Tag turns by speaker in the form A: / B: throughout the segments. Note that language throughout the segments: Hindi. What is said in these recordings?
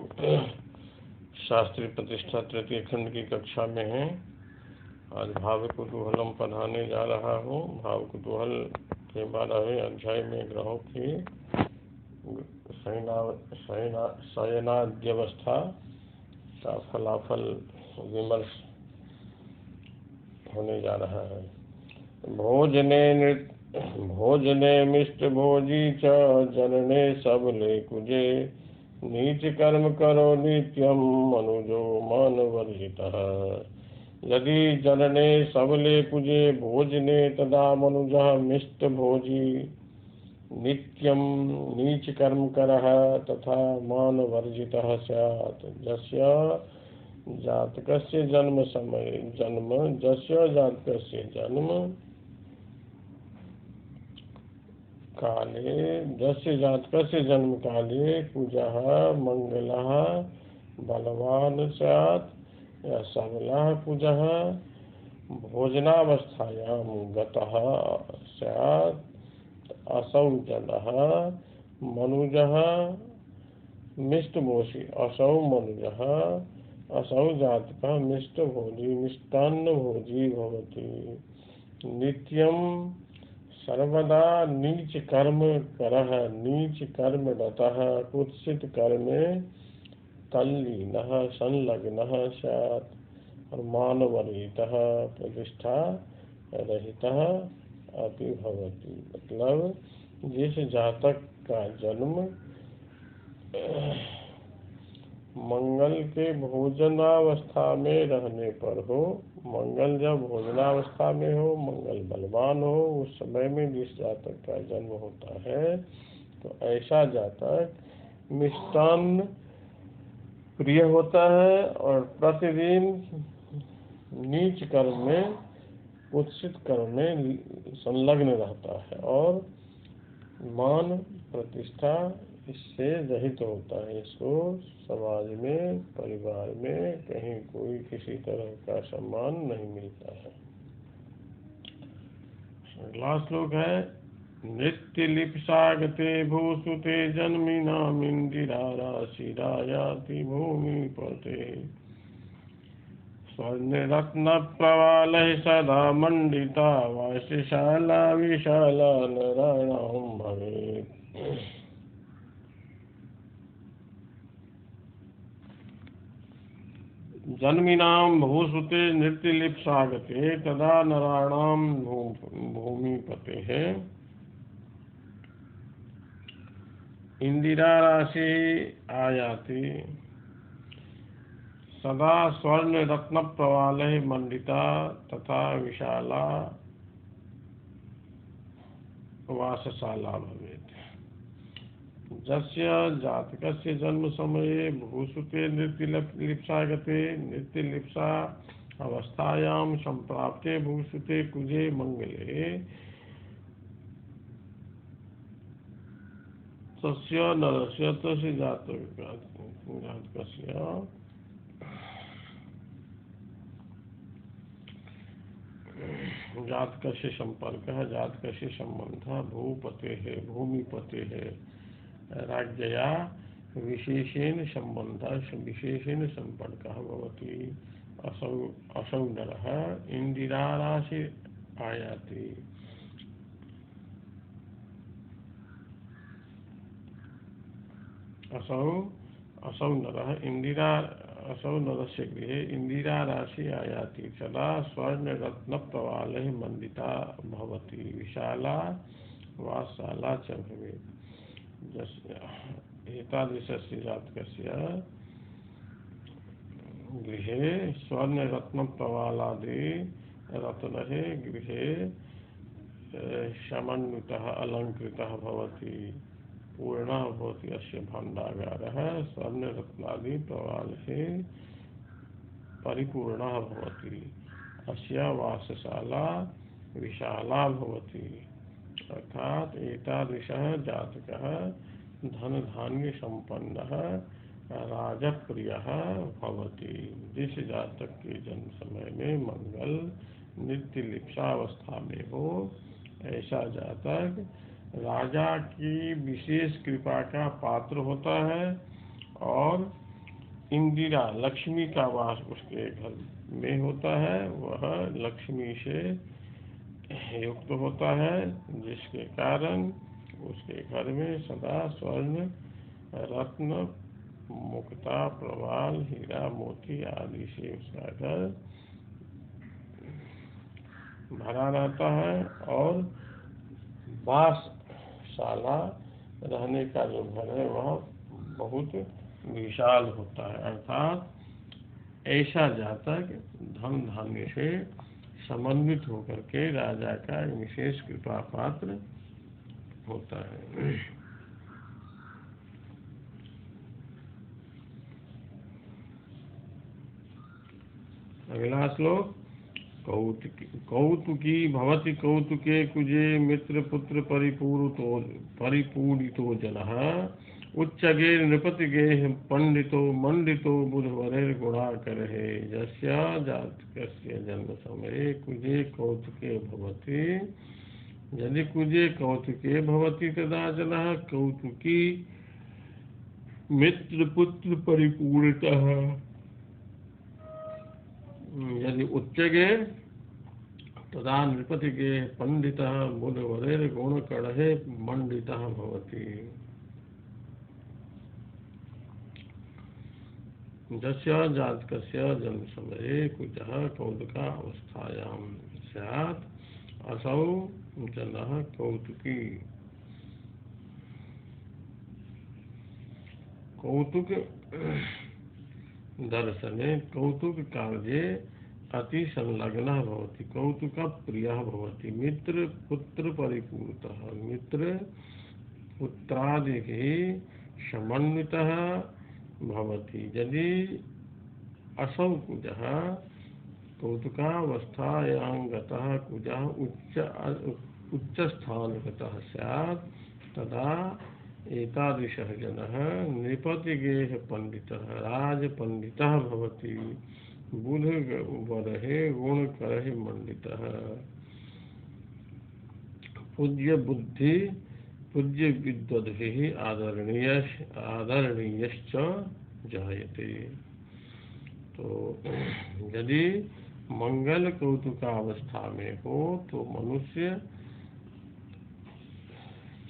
A: लोग शास्त्री प्रतिष्ठा तृतीय खंड की कक्षा में हैं। आज भाव कुतूहलम पढ़ाने जा रहा हूँ। भाव कुतूहल के 12वें अध्याय में ग्रहों की शयनाद्यवस्था का फलाफल विमर्श होने जा रहा है। भोजने मिष्ट भोजी च जनने सबले कुजे नीच कर्म करो नित्यम मनुजो मन वर्जितः। यदि जनने सबले कुजे भोजने तदा मनुजः मिष्ट भोजी नित्यम नीच कर्म करः तथा मान वर्जितः स्यात्। जस्य जातकस्य जन्म काले कुजः मंगलः बलवान स्यात् या सबलः कुजः भोजनावस्थायां गतः स्यात्। असौ जनः मनुजः मिष्टभोजी असौ जातकः मिष्टभोजी मिष्टान्न भोजी भवति। नित्यं सर्वदा नीच कर्म करः नीच कर्म रतः कुत्सित कर्मे तल्लीनः संलग्नः स्यात् और मानवर्जितः प्रतिष्ठा रहितः अपि भवति। मतलब जिस जातक का जन्म मंगल के भोजनावस्था में रहने पर हो, मंगल जब भोजनावस्था में हो, मंगल बलवान हो, उस समय में जिस जातक का जन्म होता है तो ऐसा जातक मिष्टान्न प्रिय होता है और प्रतिदिन नीच कर्म में कुत्सित कर्म में संलग्न रहता है और मान प्रतिष्ठा इससे रहित होता है। इसको समाज में, परिवार में कहीं कोई किसी तरह का सम्मान नहीं मिलता है। अगला श्लोक है नित्य लिप्सागते भूसुते जन्मिनामिंदिरा राशिरायाति भूमिपते स्वर्ण रत्न प्रवालः सदा मंडिता वाष्यशाला विशाला नराणां भवेत्। जन्मिनां भूसुते नृत्यलिप्सागते तदा नराणां भूमिपतेः इंदिरा राशि आयाति सदा स्वर्ण रत्न प्रवालः मंडिता तथा विशाला वासशाला भवेत्। जस्य जातकस्य जन्म समये भूसुते नृत्यलिप्सागते नृत्यलिप्सा अवस्थायां संप्राप्ते भूसुते कुजे मंगले तस्य नरस्य तस्य जातकस्य संपर्कः जातकस्य सम्बन्धः भूपतेः भूमिपतेः राज्ञया विशेषेण सम्बन्धः विशेषेण सम्पर्कः भवति। असौ नरः इंदिराराशि आयाति। असौ नरस्य गृहे इंदिरा राशि आयाति सदा स्वर्ण रत्न प्रवालः मंडिता भवति विशाला वासशाला च भवेत्। एतादृशस्य जातकस्य गृहे स्वर्ण रत्न प्रवालादि रत्नः गृहे समन्वितः अलङ्कृतः भवति पूर्णः भवति अस्य भाण्डागारः स्वर्ण रत्नादि प्रवालैः परिपूर्णः भवति अस्य वासशाला विशाला भवति। अर्थात एतादृशः जातकः धन धान्य संपन्नः राजप्रियः भवति। जिस जातक के जन्म समय में मंगल नित्य लिप्सावस्था में हो, ऐसा जातक राजा की विशेष कृपा का पात्र होता है और इंदिरा लक्ष्मी का वास उसके घर में होता है, वह लक्ष्मी से युक्त होता है, जिसके कारण उसके घर में सदा स्वर्ण रत्न मुक्ता प्रवाल हीरा मोती आदि से उसका घर भरा रहता है। और वासशाला रहने का जो घर है वह बहुत विशाल होता है, अर्थात ऐसा जातक धन धान्य से समन्वित होकर के राजा का विशेष कृपा पात्र होता है। अगला श्लोक। कौतुकी भवति कौतुके कुजे मित्र पुत्र परिपूरितो जनः उच्चगे नृपतिगे पंडितो मंडितो बुधवरेर्गुणाकरहे यस्य जातकस्य जन्म समये कुजे कौतुके भवति। यदि कुजे कौतुके भवति तदा जनः कौतुकी मित्र पुत्र परिपूरितः। यदि उच्चगे तदा नृपतिगे पंडितः बुधवरेर्गुणकरहे मंडितः भवति। यस्य जातकस्य जन्म समये कुजः कौतुका अवस्थायां स्यात् असौ जनः कौतुकी। कौतुक दर्शने कौतुक कार्ये अति संलग्नः भवति, कौतुक प्रियः भवति। मित्र पुत्र परिपूर्तः मित्र पुत्रादिभिः समन्वितः भवति। यदि असौ कुजः कौतुकावस्थायां गतः कुजः उच्चस्थानगतः स्यात् तदा एतादृशः जनः नृपतिगेः पंडितः राजपंडितः भवति। बुधवरहे गुणकरहे मंडितः। पूज्य बुद्धि पूज्य विद्वद्भिः आदरणीयश्च जायते। तो यदि मंगल कौतुकावस्था में हो तो मनुष्य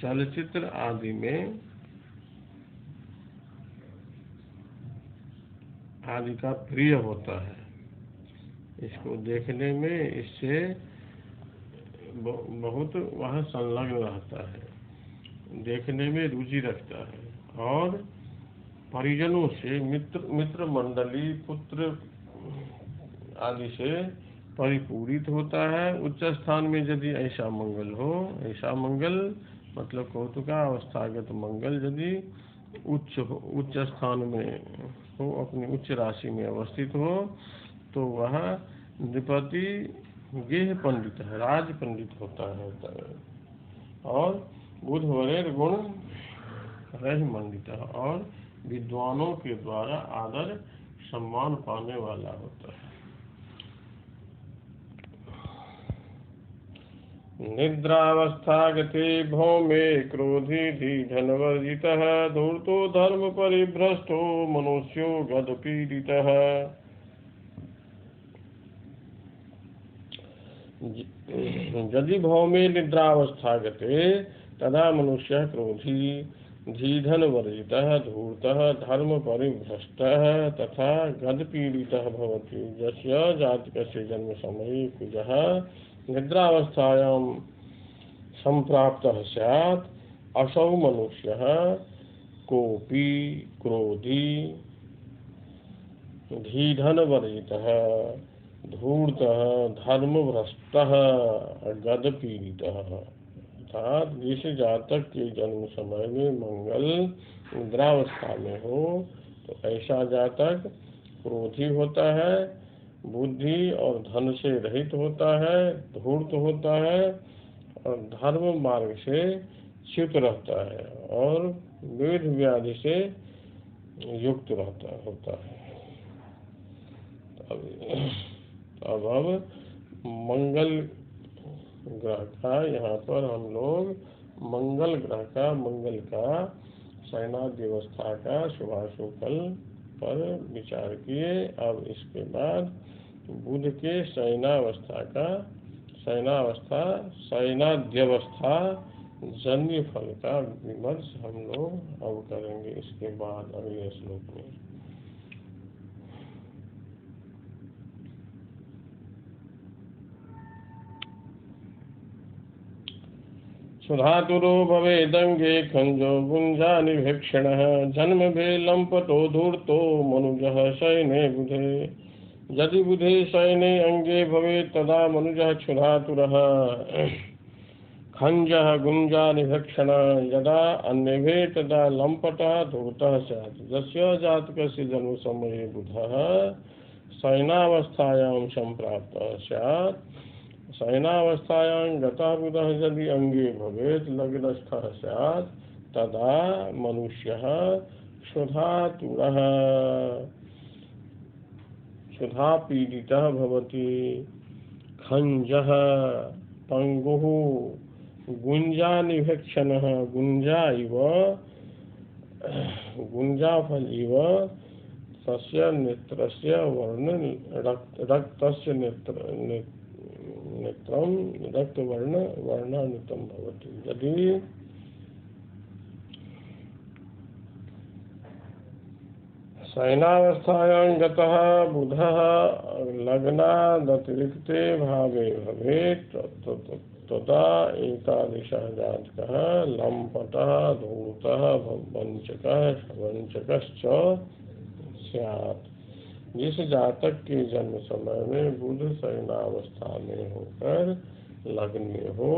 A: चलचित्र आदि में आदि का प्रिय होता है, इसको देखने में इससे बहुत वह संलग्न रहता है, देखने में रुचि रखता है और परिजनों से मित्र मंडली पुत्र आदि से परिपूरित होता है। उच्च स्थान में यदि ऐसा मंगल हो, ऐसा मंगल मतलब कौतुकावस्थागत मंगल यदि उच्च स्थान में हो, अपनी उच्च राशि में अवस्थित हो, तो वह नृपति गेह पंडित है, राज पंडित होता है और बुधवरेर गुण रह मंडित और विद्वानों के द्वारा आदर सम्मान पाने वाला होता है। निद्रावस्थागते भौमे क्रोधी धीधनवर्जितः धूर्तो धर्म परिभ्रष्टो मनुष्यो गदपीडितः। यदि भौमे निद्रावस्थागते तदा मनुष्यः क्रोधी धीधनवर्जितः धूर्तः धर्म परिभ्रष्टः तथा गदपीडितः भवति। यस्य जातकस्य जन्म समये कुजः निद्रावस्थायां संप्राप्तः स्यात् असौ मनुष्यः कोऽपि क्रोधी धीधनवर्जितः धूर्तः धर्मभ्रष्टः गदपीडितः। अर्थात जिस जातक के जन्म समय में मंगल निद्रावस्था में हो तो ऐसा जातक क्रोधी होता है, बुद्धि और धन से रहित होता है, धूर्त होता है और धर्म मार्ग से च्युत रहता है और वेद व्याधि से युक्त होता है। अब मंगल ग्रह का यहाँ पर हम लोग मंगल ग्रह का मंगल का शयनाद्यवस्था का शुभाशुभ फल पर विचार किए। अब इसके बाद बुध के शयनाद्यवस्था जन्य फल का विमर्श हम लोग अब करेंगे इसके बाद अगले श्लोक में। सुधातुरो भवेदंगे खंजो गुंजानिभीक्षणः जन्म भे लंपटो धूर्तो मनुजः शयने बुधे। यदि बुधे शयने अंगे भवेत् तदा मनुजः क्षुधातुरः खंजः गुंजानिभीक्षणः यदा अन्यभे तदा लंपटः धूर्तः स्यात्। यस्य जातकस्य जन्म समये बुधः शयनावस्थायां संप्राप्तः स्यात् शयनावस्थायां गतः बुधः यदि अंगे भवेत् लग्नस्थः स्यात् तदा मनुष्यः क्षुधातुरः क्षुधापीडितः भवति। खंजः पंगुः गुंजानिभीक्षणः गुंजाफल इव तस्य नेत्रस्य वर्ण रक्तस्य नेत्रं वर्णान्वितं भवति। यदि शयनावस्थायां गतः बुधः लग्नादतिरिक्ते भावे भवेत् तदा एतादृशः जातकः लंपटः धूर्तः वंचकश्च स्यात्। जिस जातक के जन्म समय में बुध शयनावस्था में होकर लग्न में हो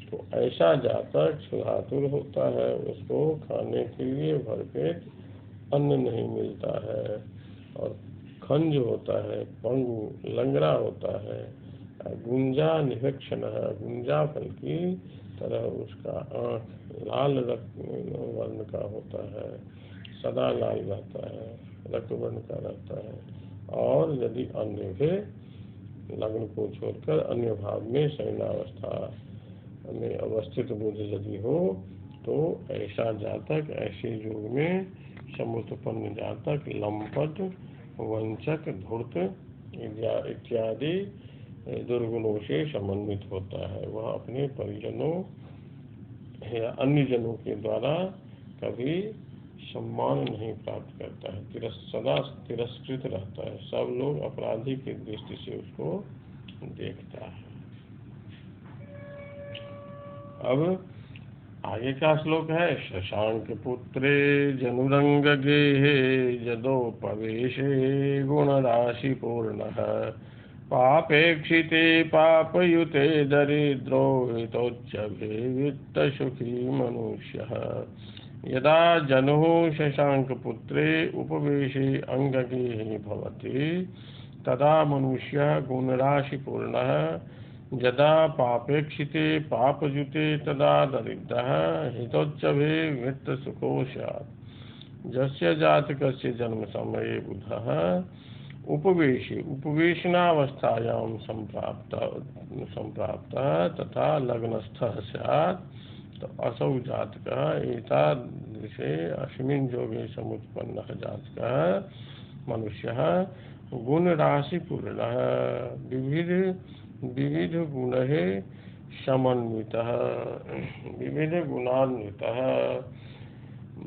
A: तो ऐसा जातक क्षुधातुर होता है। उसको खाने के लिए भरपेट अन्न नहीं मिलता है और खंज होता है, पंगु लंगड़ा होता है। गुंजा निभीक्षण है, गुंजा फल की तरह उसका आँख लाल वर्ण का होता है, सदा लाल रहता है, रक्त वर्ण का रहता है। और यदि अन्य भी लग्न को छोड़कर अन्य भाव में शयनावस्था में अवस्थित बुध यदि हो तो ऐसा जातक ऐसे योग में समुत्पन्न जातक लंपट वंचक धूर्त इत्यादि दुर्गुणों से समन्वित होता है। वह अपने परिजनों या अन्य जनों के द्वारा कभी सम्मान नहीं प्राप्त करता है, सदा तिरस्कृत रहता है। सब लोग अपराधी की दृष्टि से उसको देखता है। अब आगे का श्लोक है। शशांक पुत्रे जनुरंग गेहे यदोपवेशे गुणराशि पूर्णः पापेक्षिते पापयुते दरिद्रो हितोच्चभे वित्तसुखी मनुष्यः। यदा जनुः शशांक पुत्रे उपवेशे अंगगे भवति तदा मनुष्यः गुणराशि पूर्णः यदा पापेक्षिते पापयुते तदा दरिद्रः हितोच्चभे वित्तसुखो स्यात्। यस्य जातकस्य जन्म समये बुधः उपवेशनावस्थायां संप्राप्तः तथा लग्नस्थः स्यात् तो असौ जातकः एतादृशे अस्मिन् योगे समुत्पन्नः जातकः मनुष्यः गुणराशिपूर्णः विविध गुणैः समन्वितः विविध गुणान्वितः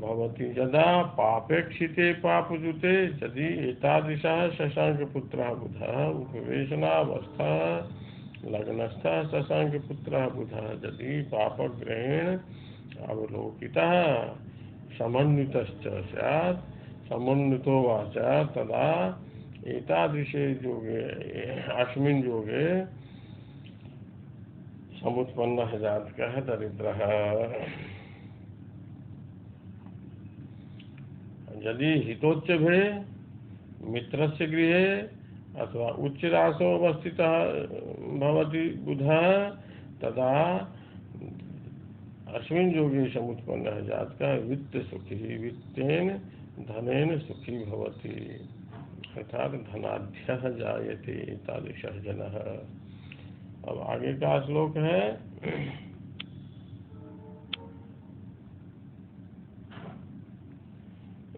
A: भवति। यदा पापेक्षिते पापयुते यदि एतादृशः शशांकपुत्रः बुधः उपवेशनावस्था लग्नस्थः शशांकपुत्रः बुधः यदि पापग्रहेण अवलोकितः समन्वितश्च स्यात् समन्वितो वा स्यात् तदा एतादृशे योगे अस्मिन् योगे समुत्पन्नः जातकः दरिद्रः। यदि हितोच्चभे मित्रस्य गृहे अथवा उच्चरासो अवस्थितः भवति बुधः तदा अस्मिन् योगे समुत्पन्नः जातकः वित्तसुखी वित्तेन धनेन सुखी भवति अर्थात धनाढ्यः जायते एतादृशः जनः। अब आगे का श्लोक है।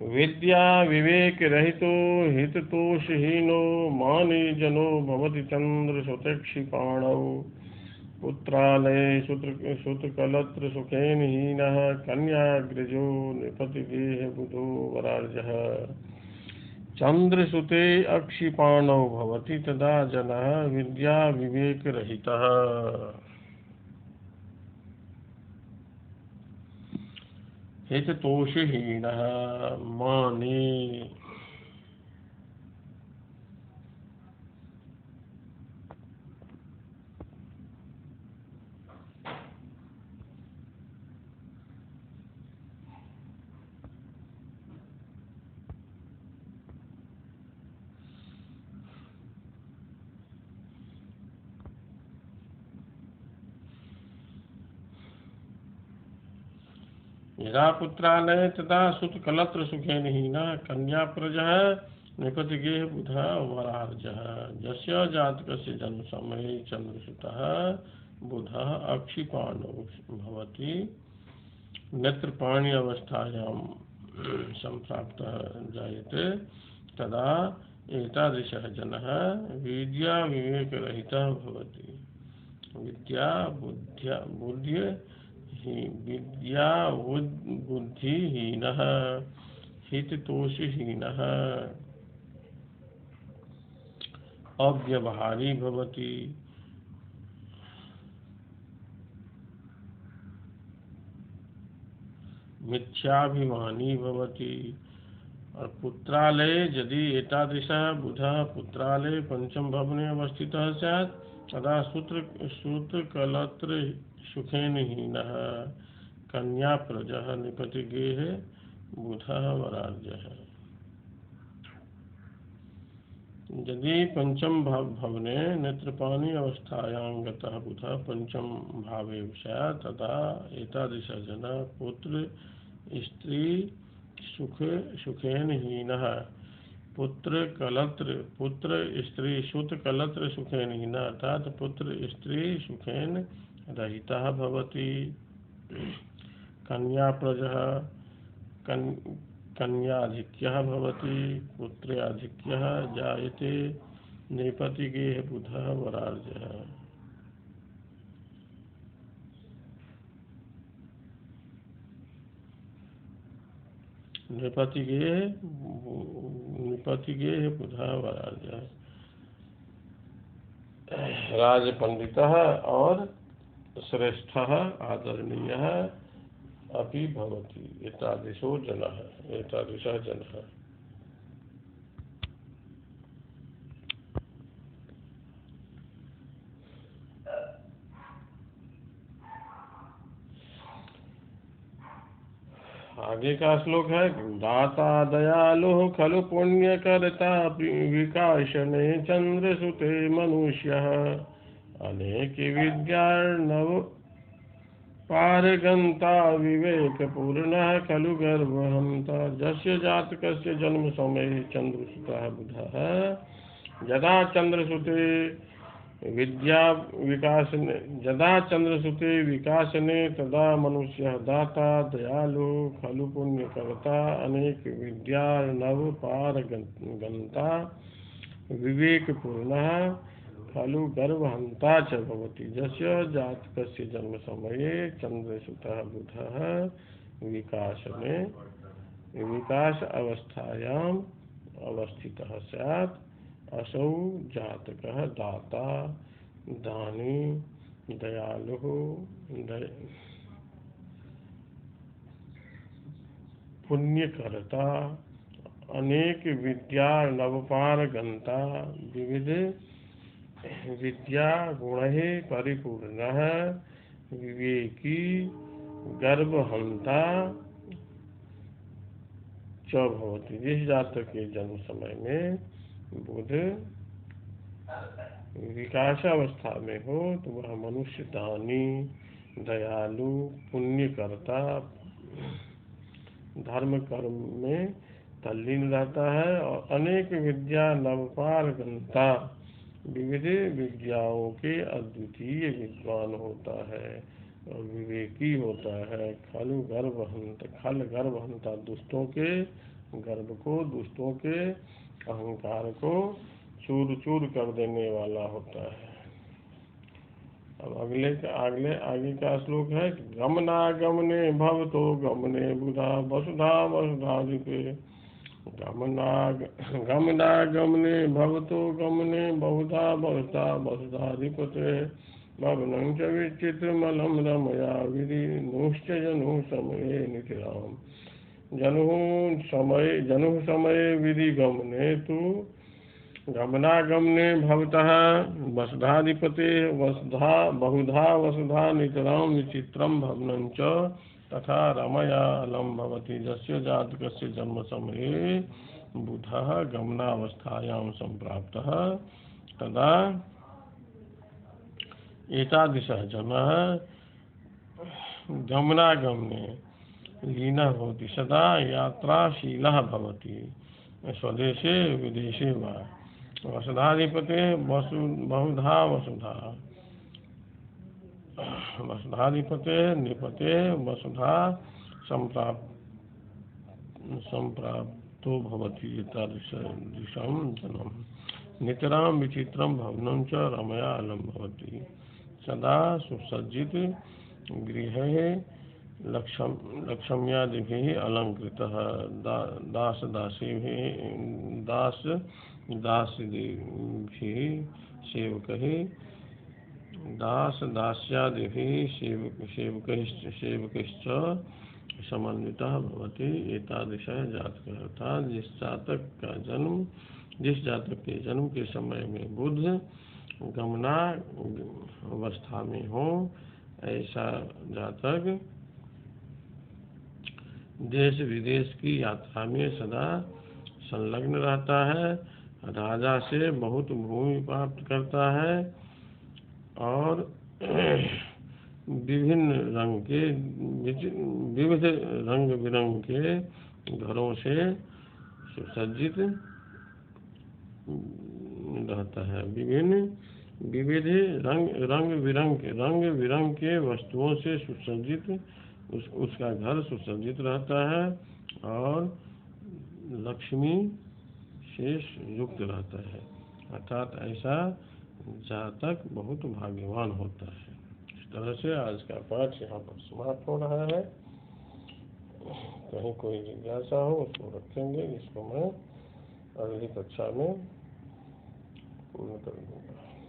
A: विद्या विवेक रहितो हिततोषहीनो मानी जनो भवति चंद्रसुतक्षिपाणौ पुत्रालये सुतकलत्र सुखेन हीनः कन्याग्रजो नृपतिगेह बुधो वरार्जः चंद्रसुते अक्षिपाणौ भवति तदा जनः विद्या विवेक रहितः हिततोषहीनः माने यदा पुत्रालय तदा सुतकलत्र सुखेन हीनः कन्याप्रजः नृपतिगेह बुधः वरार्जः यस्य जातकस्य जन्म समये चंद्रसुतः बुधः अक्षिपाणौ भवति नेत्रपाणि अवस्थायां संप्राप्तः जायते तदा एतादृशः जनः विद्या विवेकरहितः भवति विद्या बुद्धिहीनः हिततोषहीनः अव्यवहारी भवति मिथ्याभिमानी भवति और पुत्रालये यदि एतादृशः बुधः पुत्रालये पंचम भवने अवस्थितः स्यात् तदा सूत्रकलत्र सुखेन हीनः कन्याप्रजः नृपतिगेह बुधः वरार्जः यदि पंचम भवने नेत्रपाणि अवस्थायां गतः बुधः पंचम भावे स्यात् तदा एतादृशः जनः पुत्र सुखेन हीनः पुत्र स्त्री सुत कलत्र सुखेन हीनः अर्थात पुत्र स्त्री सुखेन रहितः भवति कन्याप्रजः कन्याधिक्यः भवति पुत्र्याधिक्यः जायते नृपतिगेह बुधः वरार्जः नृपतिगेह बुधः वरार्जः राजपंडितः और श्रेष्ठः आदरणीयः अपि भवति एतादृशः जनः आगे का श्लोक है दाता दयालु खलु पुण्यकर्ता विकासने चंद्रसुते मनुष्यः अनेक विद्यार्णव पारगंता विवेकपूर्णः खलु गर्वहंता यस्य जातकस्य जन्म समये चंद्रसुतः बुधः यदा चंद्रसुते विकासने तदा मनुष्यः दाता दयालु खलु पुण्यकर्ता अनेक विद्यार्णव पारगंता विवेकपूर्णः खलु गर्वहंता च भवति यस्य जातकस्य जन्म समये चंद्रसुतः बुधः विकास अवस्थायां अवस्थितः स्यात् असौ जातकः दाता दानी दयालुः पुण्यकर्ता अनेक विद्यार्णवपारगंता विविध विद्या गुणैः परिपूर्णः विवेकी गर्वहंता च भवति। जिस जातक के जन्म समय में बुध विकास अवस्था में हो तो वह मनुष्य दानी दयालु पुण्यकर्ता धर्म कर्म में तल्लीन रहता है और अनेक विद्या नवपारगंता विविध विद्याओं के अद्वितीय विद्वान होता है और विवेकी होता है। खल गर्भहंता दुष्टों के गर्व को, दुष्टों के अहंकार को चूर चूर कर देने वाला होता है। अब आगे का श्लोक है, गमनागमने भवतो गमने बुधा वसुधा वसुधाधिपे, गमनागमने भवतो गमने बहुधा बहुधा वसुधाधिपते, भवनं च विचित्रमलं रमया विधि नुश्च जनुः समये नितिराम्, जनुः समये विधि गमने तु गमनागमने भवतः वसुधाधिपते, वसुधा बहुधा वसुधा नितरां विचित्रं भवनं च तथा रमया अलं भवति, यस्य जातकस्य जन्म समये बुधः गमनावस्थायां सम्प्राप्तः तदा एतादृशः जनः गमनागमने लीनः भवति, सदा यात्राशीलः भवति, स्वदेशे विदेशे वा। वसुधाधिपते बहुधा वसुधाधिपते निपते वसुधा संप्राप्तो भवति, एतादृशं जनं नितरां विचित्रं भवनं च रमया अलं भवति, सदा सुसज्जित गृहे लक्ष्म्यादिभिः अलङ्कृतः, दासदास्यादिभिः सेवकैश्च समन्वितः भवति, एतादृशः जातकः। अर्थात जिस जातक के जन्म के समय में बुध गमना अवस्था में हो, ऐसा जातक देश विदेश की यात्रा में सदा संलग्न रहता है, राजा से बहुत भूमि प्राप्त करता है और विविध रंग बिरंग के घरों से सुसज्जित रहता है, विविध रंग बिरंग के वस्तुओं से सुसज्जित उसका घर सुसज्जित रहता है और लक्ष्मी से युक्त रहता है। अर्थात ऐसा जातक बहुत भाग्यवान होता है। इस तरह से आज का पाठ यहाँ पर समाप्त हो रहा है। कहीं कोई जिज्ञासा हो उसको रखेंगे, जिसको मैं अगली कक्षा में पूर्ण कर दूँगा।